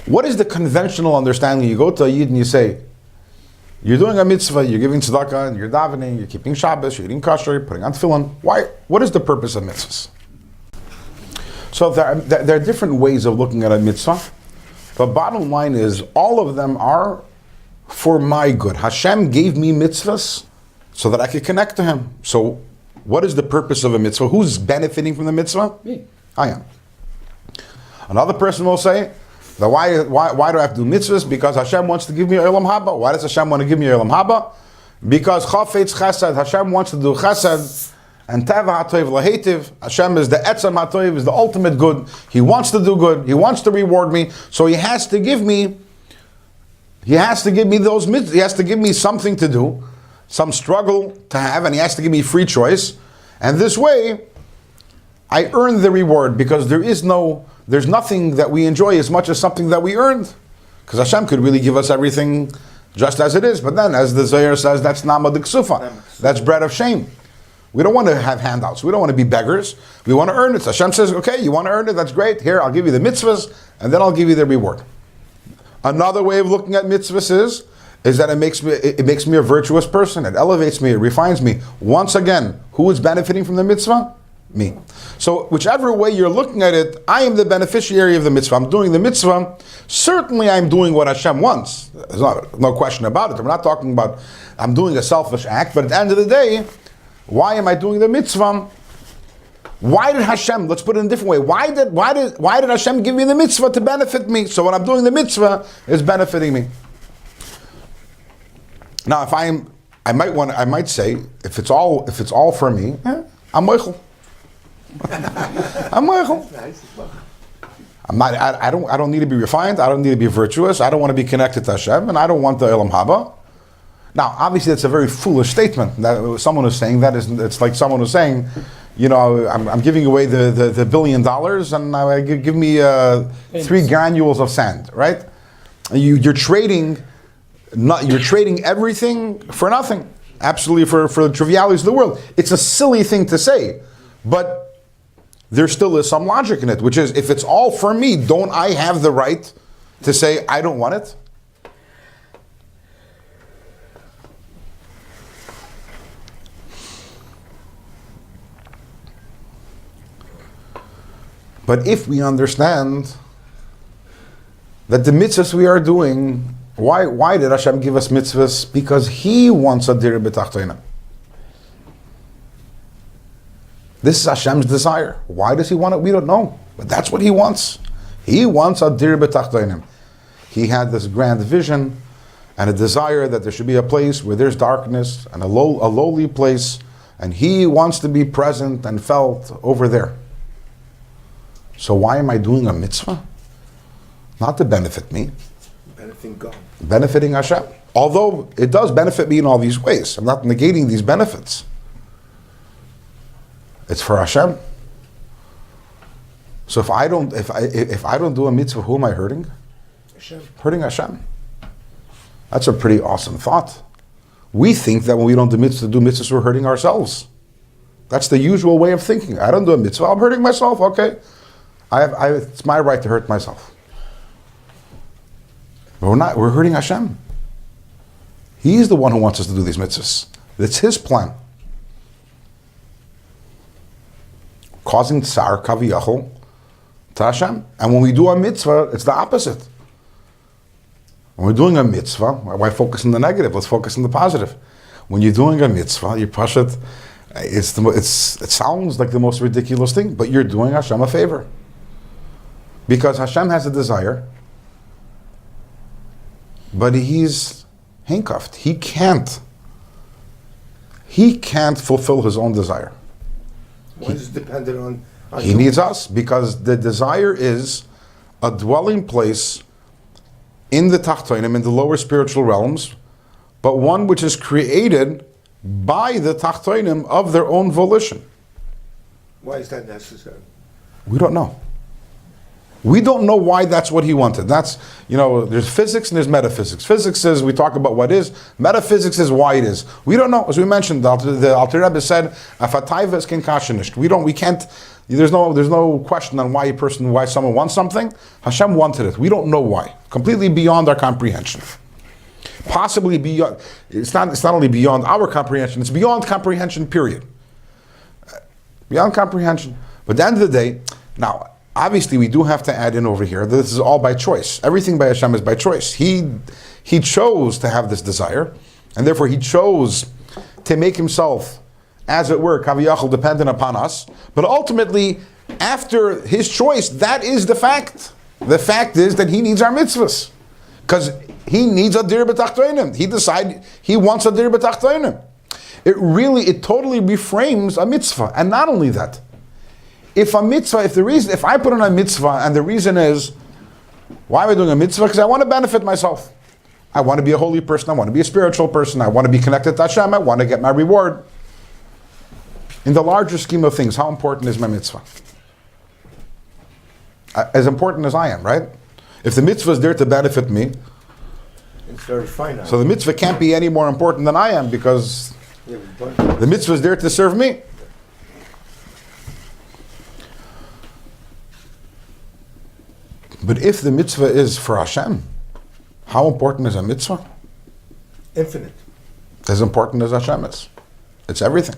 What is the conventional understanding? You go to a Yid and you say, you're doing a mitzvah, you're giving tzedakah, and you're davening, you're keeping Shabbos, you're eating kosher, you're putting on tefillin. Why? What is the purpose of mitzvahs? So there are different ways of looking at a mitzvah. But bottom line is, all of them are for my good. Hashem gave me mitzvahs so that I could connect to Him. So what is the purpose of a mitzvah? Who's benefiting from the mitzvah? Me. I am. Another person will say, that why do I have to do mitzvahs? Because Hashem wants to give me Olam Haba. Why does Hashem want to give me Olam Haba? Because Chafetz Chesed, Hashem wants to do Chesed, and Teva HaToiv Lahetiv. Hashem is the Etzem HaToiv, is the ultimate good. He wants to do good. He wants to reward me. So He has to give me those mitzvahs. He has to give me something to do, some struggle to have, and He has to give me free choice. And this way, I earn the reward, because there's nothing that we enjoy as much as something that we earned. Because Hashem could really give us everything just as it is. But then, as the Zohar says, that's Nama D'Ksufa. That's bread of shame. We don't want to have handouts. We don't want to be beggars. We want to earn it. So Hashem says, okay, you want to earn it? That's great. Here, I'll give you the mitzvahs, and then I'll give you the reward. Another way of looking at mitzvahs is that it makes me a virtuous person. It elevates me. It refines me. Once again, who is benefiting from the mitzvah? Me. So whichever way you're looking at it, I am the beneficiary of the mitzvah. I'm doing the mitzvah. Certainly I'm doing what Hashem wants. There's no question about it. We're not talking about I'm doing a selfish act, but at the end of the day, why am I doing the mitzvah? Why did Hashem, let's put it in a different way, why did Hashem give me the mitzvah to benefit me? So when I'm doing the mitzvah, it's benefiting me. Now I might say, if it's all for me, I'm moichel. I'm moichel. I don't need to be refined. I don't need to be virtuous. I don't want to be connected to Hashem, and I don't want the Olam Haba. Now, obviously, that's a very foolish statement. That someone who's saying that it's like someone who's saying, I'm giving away the $1 billion, and give me 3 granules of sand, right? You're trading everything for nothing, absolutely for the trivialities of the world. It's a silly thing to say, but there still is some logic in it, which is, if it's all for me, don't I have the right to say I don't want it? But if we understand that the mitzvahs we are doing, why did Hashem give us mitzvahs? Because He wants a dir b'tachtonim. This is Hashem's desire. Why does He want it? We don't know. But that's what He wants. He wants a dir b'tachtonim. He had this grand vision and a desire that there should be a place where there's darkness, and a lowly place, and He wants to be present and felt over there. So why am I doing a mitzvah? Not to benefit me. Benefiting God. Benefiting Hashem. Although it does benefit me in all these ways. I'm not negating these benefits. It's for Hashem. So if I don't do a mitzvah, who am I hurting? Hashem. Hurting Hashem. That's a pretty awesome thought. We think that when we don't do mitzvahs, we're hurting ourselves. That's the usual way of thinking. I don't do a mitzvah, I'm hurting myself. Okay. It's my right to hurt myself. But we're not. We're hurting Hashem. He's the one who wants us to do these mitzvahs. It's His plan. Causing tsar kaviyachol to Hashem. And when we do a mitzvah, it's the opposite. When we're doing a mitzvah, why focus on the negative? Let's focus on the positive. When you're doing a mitzvah, you push it. It sounds like the most ridiculous thing, but you're doing Hashem a favor. Because Hashem has a desire, but He's handcuffed. He can't fulfill His own desire. Why is it dependent on He needs us, because the desire is a dwelling place in the Tachtonim, in the lower spiritual realms, but one which is created by the Tachtonim of their own volition. Why is that necessary? We don't know. We don't know why that's what He wanted. That's, there's physics and there's metaphysics. Physics is, we talk about what is. Metaphysics is why it is. We don't know. As we mentioned, the Alter Rebbe said, "Afatayva is kin kasha nisht." We can't There's no question on why someone wants something. Hashem wanted it. We don't know why. Completely beyond our comprehension. Possibly beyond. It's not only beyond our comprehension. It's beyond comprehension. Period. Beyond comprehension. But at the end of the day, now obviously we do have to add in over here that this is all by choice. Everything by Hashem is by choice. He chose to have this desire, and therefore he chose to make himself, as it were, kaviyachol, dependent upon us. But ultimately, after his choice, that is the fact. The fact is that he needs our mitzvahs. Because he needs a dir b'tachtoinim. He decided he wants a dir b'tachtoinim. It totally reframes a mitzvah. And not only that, if I put on a mitzvah and the reason is, why am I doing a mitzvah? Because I want to benefit myself. I want to be a holy person. I want to be a spiritual person. I want to be connected to Hashem. I want to get my reward. In the larger scheme of things, how important is my mitzvah? As important as I am, right? If the mitzvah is there to benefit me, It's very finite. so the mitzvah can't be any more important than I am, because Yeah, but the mitzvah is there to serve me. But if the mitzvah is for Hashem, how important is a mitzvah? infinite. As important as Hashem is. It's everything.